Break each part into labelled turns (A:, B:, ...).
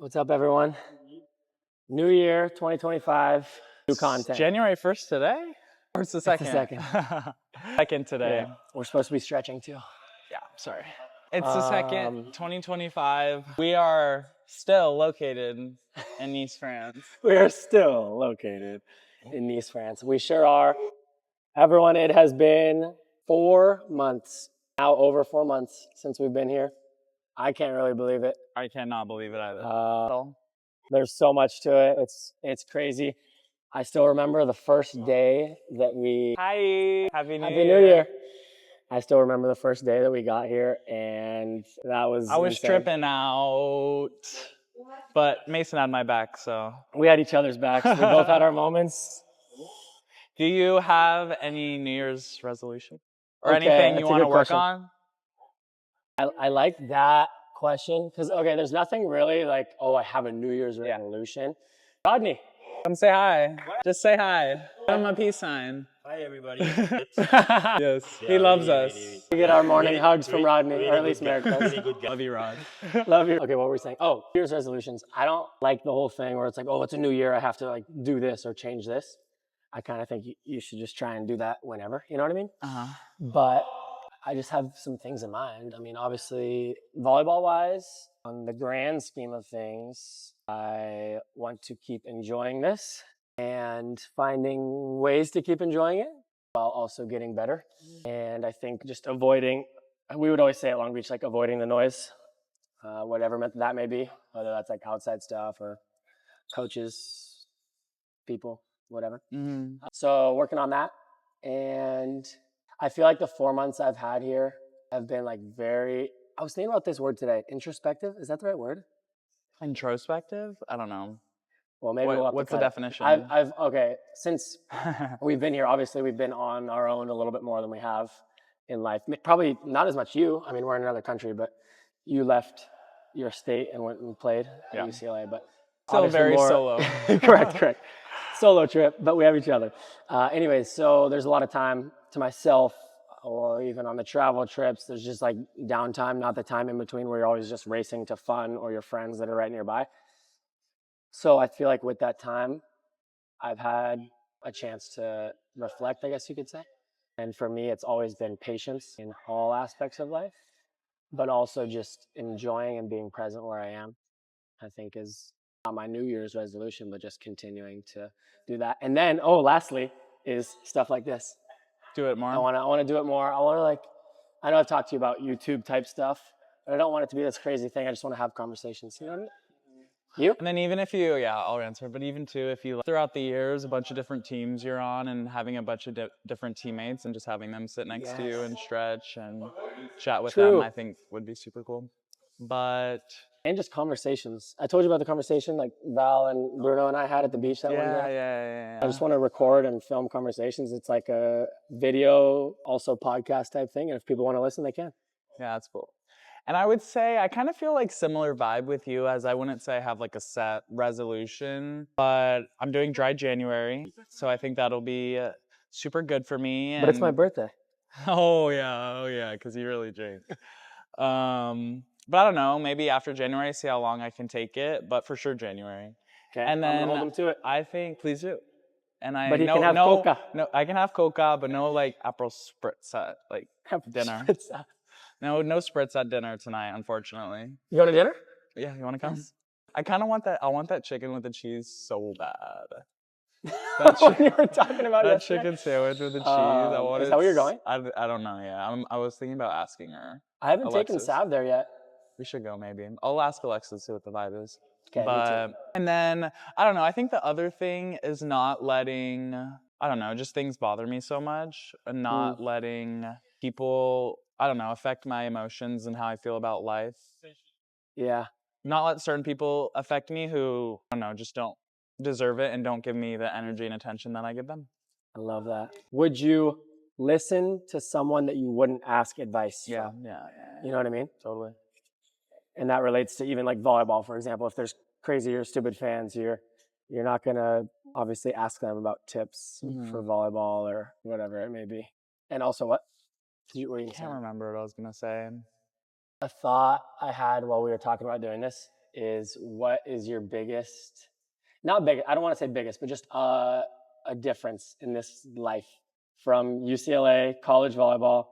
A: What's up, everyone? New year, 2025, new content.
B: January 1st today? Or it's the second?
A: It's the second.
B: Second today.
A: Yeah, we're supposed to be stretching too.
B: Yeah, sorry. It's the second, 2025. We are still located in Nice, France.
A: We are still located in Nice, France. We sure are. Everyone, it has been 4 months, now over 4 months since we've been here. I can't really believe it.
B: I cannot believe it either.
A: There's so much to it. It's crazy. I still remember the first day that we...
B: Hi! Happy New
A: Year. I still remember the first day that we got here, and that was
B: I was
A: insane.
B: tripping out, but Mason had my back, so.
A: We had each other's backs. We both had our moments.
B: Do you have any New Year's resolution? Or
A: Okay,
B: anything you
A: that's a
B: want to
A: good
B: work
A: question.
B: on?
A: I like that question, because, okay, there's nothing really like, oh, I have a New Year's resolution. Rodney.
B: Come say hi. What? Just say hi. Give him a peace sign.
C: Hi, everybody.
B: Yes, he loves us.
A: We get our morning hugs from Rodney, or at least Merrick does.
C: Really good guy.
B: Love you, Rod.
A: Love you. Okay, what were we saying? Oh, New Year's resolutions. I don't like the whole thing where it's like, oh, it's a new year, I have to like do this or change this. I kind of think you should just try and do that whenever, you know what I mean?
B: Uh-huh.
A: But I just have some things in mind. I mean, obviously, volleyball-wise, on the grand scheme of things, I want to keep enjoying this and finding ways to keep enjoying it while also getting better. And I think just avoiding, we would always say at Long Beach, like avoiding the noise, whatever that may be, whether that's like outside stuff or coaches, people, whatever.
B: Mm-hmm.
A: So working on that. And I feel like the 4 months I've had here have been like I was thinking about this word today, introspective. Is that the right word?
B: Introspective? I don't know.
A: Well, maybe we'll have to
B: what's the
A: cut it.
B: definition?
A: Okay, since we've been here, obviously we've been on our own a little bit more than we have in life. Probably not as much you. I mean, we're in another country, but you left your state and went and played at UCLA, but
B: still very solo.
A: Correct. Solo trip, but we have each other. Anyways, so there's a lot of time to myself, or even on the travel trips, there's just like downtime, not the time in between where you're always just racing to fun or your friends that are right nearby. So I feel like with that time, I've had a chance to reflect, I guess you could say. And for me, it's always been patience in all aspects of life, but also just enjoying and being present where I am, I think is not my New Year's resolution, but just continuing to do that. And then, lastly, is stuff like this.
B: Do it more.
A: I want to do it more. I want to I know I've talked to you about YouTube type stuff, but I don't want it to be this crazy thing. I just want to have conversations. You know what I mean? You?
B: And then even if you, I'll answer, but even too, if you throughout the years, a bunch of different teams you're on and having a bunch of different teammates and just having them sit next to you and stretch and chat with them, I think would be super cool.
A: And just conversations. I told you about the conversation like Val and Bruno and I had at the beach that one day.
B: Yeah.
A: I just want to record and film conversations. It's like a video, also podcast type thing. And if people want to listen, they can.
B: Yeah, that's cool. And I would say I kind of feel like similar vibe with you, as I wouldn't say I have like a set resolution, but I'm doing dry January. So I think that'll be super good for me.
A: But it's my birthday.
B: Oh yeah, because you really drink. But I don't know, maybe after January, see how long I can take it, but for sure Janury.
A: Okay,
B: and then
A: I'm gonna hold him to it.
B: I think, please do. And
A: but he can have coca.
B: No, I can have coca, but no like Aperol spritz at like dinner. No spritz at dinner tonight, unfortunately.
A: You going to dinner?
B: Yeah, you want to come? I kind of want that. I want that chicken with the cheese so bad.
A: What you were talking about
B: that chicken sandwich with the cheese.
A: Is that where you're going?
B: I don't know. Yeah, I was thinking about asking her.
A: I haven't taken Sav there yet.
B: We should go maybe. I'll ask Alexa to see what the vibe is.
A: Okay, me too.
B: And then I don't know. I think the other thing is not letting. I don't know. Just things bother me so much, and not letting people. I don't know, affect my emotions and how I feel about life.
A: Yeah.
B: Not let certain people affect me who, I don't know, just don't deserve it and don't give me the energy and attention that I give them.
A: I love that. Would you listen to someone that you wouldn't ask advice from?
B: Yeah.
A: You know what I mean?
B: Totally.
A: And that relates to even like volleyball, for example. If there's crazy or stupid fans, you're not going to obviously ask them about tips for volleyball or whatever it may be. And also what?
B: I can't remember what I was going to say.
A: A thought I had while we were talking about doing this is what is your biggest, not big, I don't want to say biggest, but just a difference in this life from UCLA, college volleyball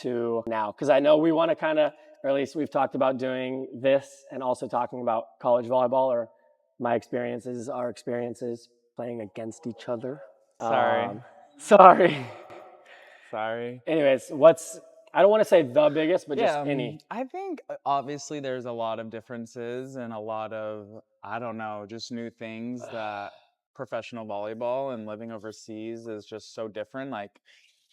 A: to now? Because I know we want to kind of, or at least we've talked about doing this and also talking about college volleyball or my experiences, our experiences playing against each other.
B: Sorry.
A: Sorry.
B: Sorry.
A: Anyways, I don't want to say the biggest, but just any.
B: I think obviously there's a lot of differences and a lot of, I don't know, just new things that professional volleyball and living overseas is just so different. Like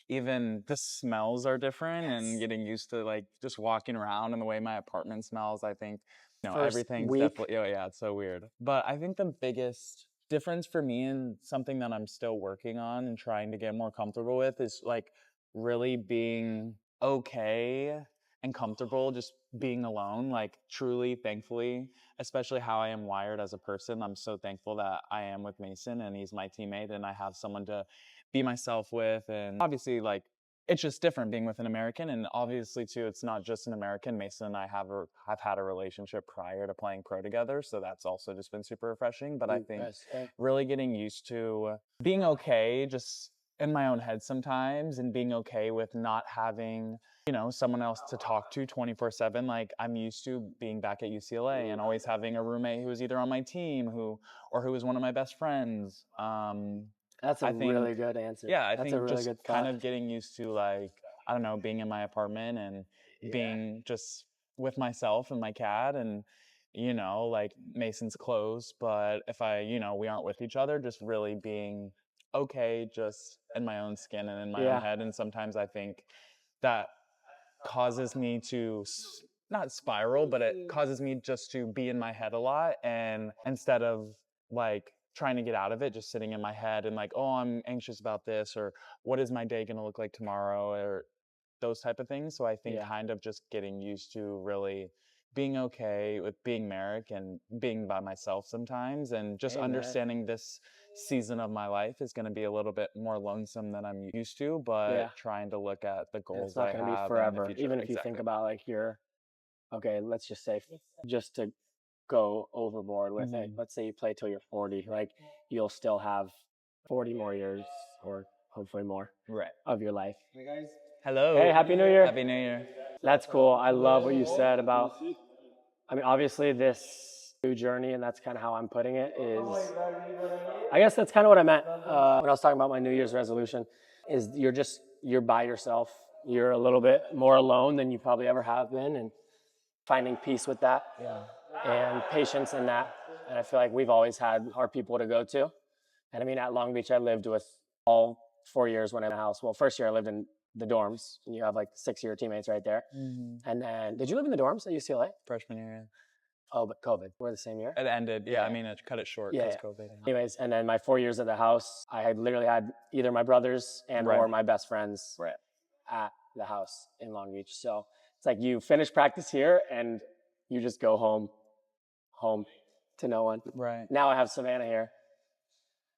B: even the smells are different and getting used to like just walking around and the way my apartment smells. I think,
A: First
B: everything's
A: week.
B: definitely, oh yeah, it's so weird. But I think the biggest difference for me and something that I'm still working on and trying to get more comfortable with is like really being okay and comfortable just being alone, like truly, thankfully, especially how I am wired as a person. I'm so thankful that I am with Mason and he's my teammate and I have someone to be myself with. And obviously, like, it's just different being with an American. And obviously, too, it's not just an American. Mason and I have had a relationship prior to playing pro together. So that's also just been super refreshing. But I think really getting used to being okay just in my own head sometimes and being okay with not having someone else to talk to 24/7. Like I'm used to being back at UCLA and always having a roommate who was either on my team who was one of my best friends.
A: That's a really good answer.
B: Yeah, I
A: That's
B: think
A: a really
B: just
A: good
B: kind
A: thought.
B: of getting used to like, I don't know, being in my apartment and being just with myself and my cat and like Mason's close, but if we aren't with each other, just really being okay just in my own skin and in my own head. And sometimes I think that causes me to not spiral, but it causes me just to be in my head a lot. And instead of like trying to get out of it, just sitting in my head and like, oh, I'm anxious about this, or what is my day going to look like tomorrow, or those type of things. So I think kind of just getting used to really being okay with being Merrick and being by myself sometimes and just understanding this season of my life is going to be a little bit more lonesome than I'm used to, but trying to look at the goals I have.
A: It's not going to be forever. Even if you think about like okay, let's just say, just to go overboard with it, let's say you play till you're 40, like you'll still have 40 more years or hopefully more of your life.
B: Hey guys. Hello.
A: Hey, Happy New Year.
B: Happy New Year.
A: That's cool. I love what you said about, I mean, obviously this new journey, and that's kind of how I'm putting it, is, I guess that's kind of what I meant when I was talking about my New Year's resolution, is you're by yourself. You're a little bit more alone than you probably ever have been, and finding peace with that and patience in that. And I feel like we've always had our people to go to. And I mean, at Long Beach, I lived with all 4 years when I was in the house. Well, first year I lived in the dorms, and you have like 6-year teammates right there. And then, did you live in the dorms at UCLA?
B: Freshman year.
A: Oh, but COVID. We're the same year?
B: It ended. Yeah, I mean, it cut it short because COVID.
A: Anyways, and then my 4 years at the house, I had literally had either my brothers and or my best friends at the house in Long Beach. So it's like you finish practice here and you just go home to no one.
B: Right.
A: Now I have Savannah here.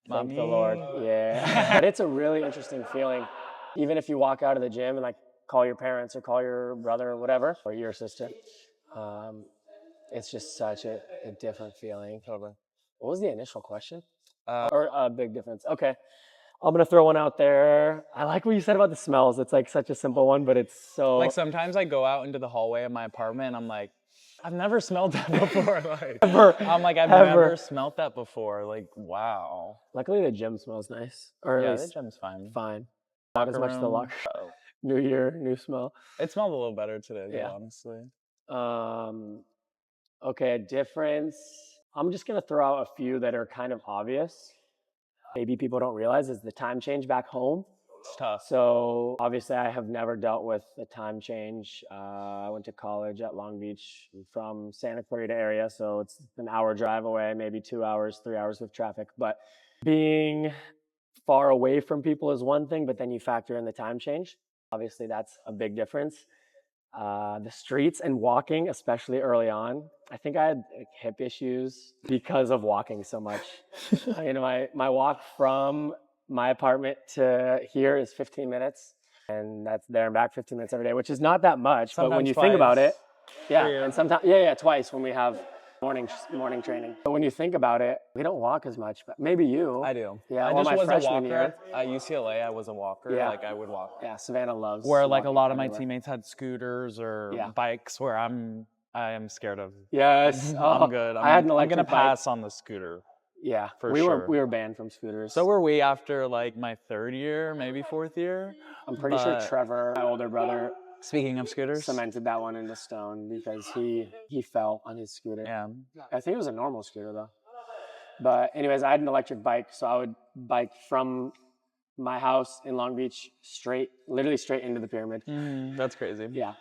A: Thank
B: Mommy.
A: the Lord. Yeah. But it's a really interesting feeling. Even if you walk out of the gym and like call your parents or call your brother or whatever, or your sister, it's just such a different feeling.
B: Totally.
A: What was the initial question? Or a big difference. Okay. I'm going to throw one out there. I like what you said about the smells. It's like such a simple one, but it's so...
B: Like sometimes I go out into the hallway of my apartment and I'm like, I've never smelled that before. Like, I'm like, I've never smelled that before. Like, wow.
A: Luckily the gym smells nice. Or at least
B: the gym's fine.
A: Fine. Not as much the locker. New year, new smell.
B: It smelled a little better today, honestly.
A: Okay, a difference. I'm just going to throw out a few that are kind of obvious. Maybe people don't realize is the time change back home.
B: It's tough.
A: So obviously I have never dealt with a time change. I went to college at Long Beach from Santa Clarita area. So it's an hour drive away, maybe 2 hours, 3 hours with traffic. But being far away from people is one thing, but then you factor in the time change. Obviously that's a big difference. The streets and walking, especially early on. I think I had hip issues because of walking so much. My walk from my apartment to here is 15 minutes, and that's there and back 15 minutes every day, which is not that much. But when you think about it, and sometimes, twice when we have morning training. But when you think about it, we don't walk as much, but maybe you.
B: I do.
A: Yeah,
B: I
A: well,
B: just
A: my
B: was a
A: freshman
B: walker
A: year.
B: at UCLA. I was a walker.
A: Yeah.
B: Like I would walk.
A: Yeah, Savannah loves
B: Where like a
A: walking
B: lot of my
A: everywhere.
B: teammates had scooters or
A: Yeah.
B: bikes, where I am scared of.
A: Yes.
B: I'm good.
A: I had an
B: I'm
A: electric
B: gonna
A: bike.
B: pass on the scooter.
A: Yeah,
B: For
A: we
B: sure.
A: were banned from scooters.
B: So were we after like my 3rd year, maybe 4th year.
A: I'm pretty sure Trevor, my older brother,
B: Speaking of scooters,
A: cemented that one into stone because he fell on his scooter.
B: yeah,
A: I think it was a normal scooter though. But anyways, I had an electric bike, so I would bike from my house in Long Beach literally straight into the pyramid.
B: That's crazy.
A: Yeah.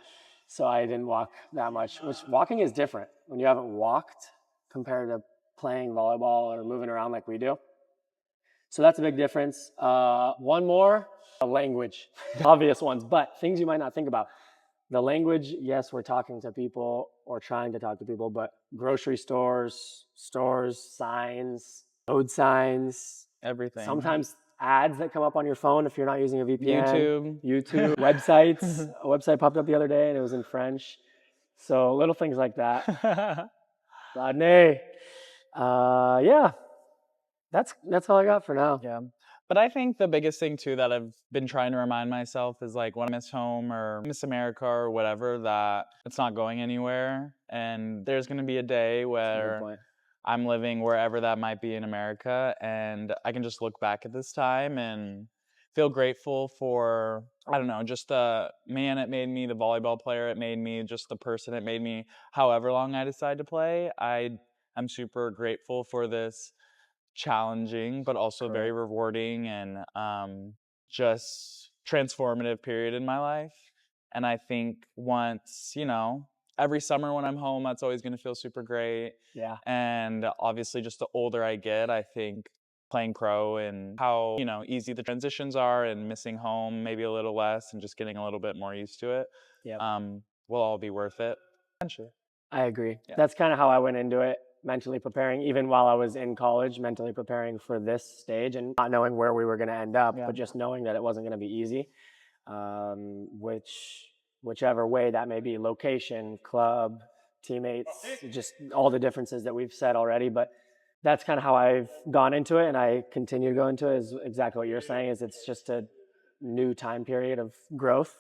A: So I didn't walk that much, which walking is different when you haven't walked compared to playing volleyball or moving around like we do. So that's a big difference. One more, language, obvious ones, but things you might not think about. The language, yes, we're talking to people or trying to talk to people, but grocery stores, signs, road signs,
B: Everything.
A: sometimes ads that come up on your phone if you're not using a VPN.
B: YouTube,
A: websites. A website popped up the other day and it was in French. So little things like that. Rodney. Yeah. That's all I got for now.
B: Yeah. But I think the biggest thing too that I've been trying to remind myself is like when I miss home or miss America or whatever, that it's not going anywhere. And there's going to be a day where I'm living wherever that might be in America, and I can just look back at this time and feel grateful for, I don't know, just the man it made me, the volleyball player it made me, just the person it made me, however long I decide to play. I'm super grateful for this challenging but also very rewarding and just transformative period in my life. And I think once, every summer when I'm home, that's always going to feel super great.
A: Yeah.
B: And obviously just the older I get, I think playing pro and how, easy the transitions are and missing home maybe a little less and just getting a little bit more used to it, will all be worth it.
A: I agree.
B: Yeah.
A: That's kind of how I went into it, mentally preparing, even while I was in college, mentally preparing for this stage and not knowing where we were going to end up, but just knowing that it wasn't going to be easy, whichever way that may be, location, club, teammates, just all the differences that we've said already. But that's kind of how I've gone into it, and I continue to go into it, is exactly what you're saying, is it's just a new time period of growth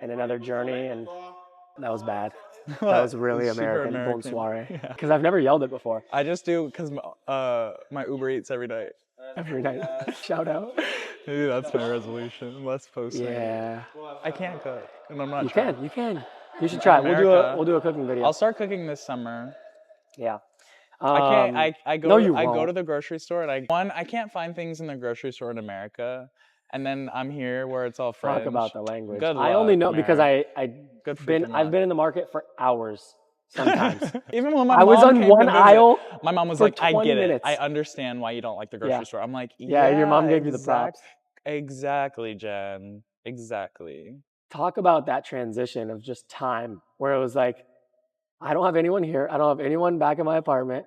A: and another journey, and that was bad. That was really American. Bonsoir. Because I've never yelled it before.
B: I just do because my Uber Eats every night.
A: Every night. Shout out.
B: Maybe that's my resolution. Less posting.
A: Yeah.
B: I can't cook, and I'm not.
A: You can. You should try it. We'll do a cooking video.
B: I'll start cooking this summer.
A: Yeah.
B: I can't. I go.
A: No, you
B: I
A: won't.
B: go to the grocery store and I can't find things in the grocery store in America. And then I'm here where it's all French.
A: Talk about the language.
B: Good
A: I only know
B: Merrick.
A: because I've been in the market for hours sometimes.
B: Even when
A: I was on one aisle.
B: My mom was
A: for
B: like, "I
A: 20
B: get
A: minutes.
B: it. I understand why you don't like the grocery store." I'm like,
A: Yeah, your mom gave you the props.
B: Exactly, Jen. Exactly.
A: Talk about that transition of just time, where it was like, I don't have anyone here. I don't have anyone back in my apartment.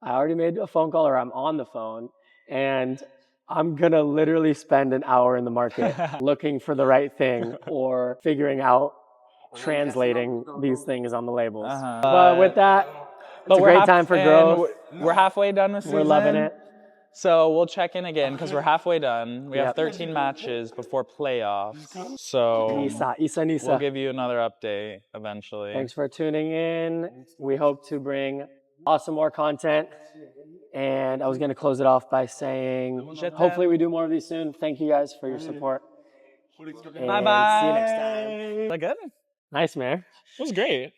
A: I already made a phone call, or I'm on the phone, and I'm going to literally spend an hour in the market looking for the right thing or figuring out, translating these things on the labels. But with that, it's a great time for growth.
B: We're halfway done with season.
A: We're loving it.
B: So we'll check in again because we're halfway done. We have 13 matches before playoffs. So
A: Nisa.
B: We'll give you another update eventually.
A: Thanks for tuning in. We hope to bring awesome more content. And I was going to close it off by saying, hopefully we do more of these soon. Thank you guys for your support.
B: Bye-bye.
A: See you next time.
B: Is that good?
A: Nice, man.
B: It was great.